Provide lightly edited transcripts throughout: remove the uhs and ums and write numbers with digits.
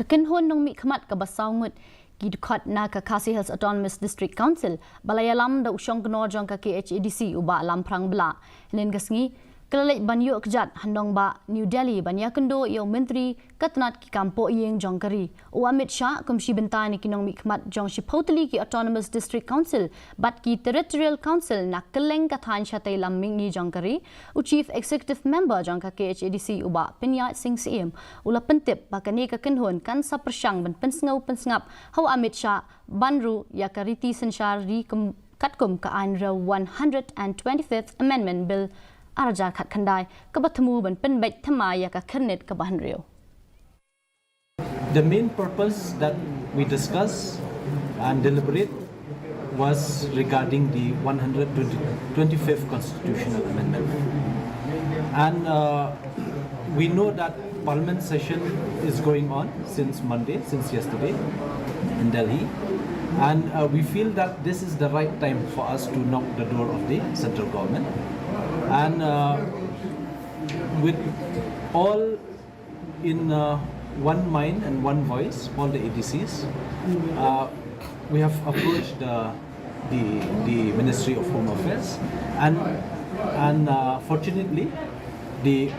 Kynhun Nongmihkhmat ka basawngut Khadc na KHASI Health Autonomous District Council balayalam da usyong gnor jong ka KHADC uba lam prang bla len gasngi kelalek banyu kejat handong ba New Delhi ban Ïakynduh yo Myntri Tnat ki kam Pohïing Jong kari Amit kumshi bentai ni Nongmihkhmat jong shipotali ki Autonomous District Council bat ki Territorial Council na keleng kathan chatai lam ming ni jong kari Chief Executive Member jong ka KHADC uba Pinya Sing Siem ula pentip bakani ka Kynhun kan sa persyang ban pensngap hau Amit banru yakariti sensyari katkum ka anra 125th Amendment Bill Araja Khadc khandai kabathamu ban penbet thamaya ka khanet ka bahanrio. The main purpose that we discuss and deliberate was regarding the 125th Constitutional Amendment. And we know that Parliament session is going on since Monday, since yesterday in Delhi. And we feel that this is the right time for us to knock the door of the central government. And with all in one mind and one voice, all the ADCs, we have approached the Ministry of Home Affairs, and fortunately, the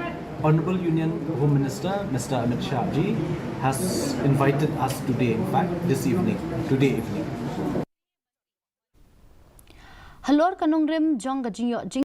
Honorable Union Home Minister, Mr. Amit ji, has invited us today, in fact, today evening. Halor kanong rim Jong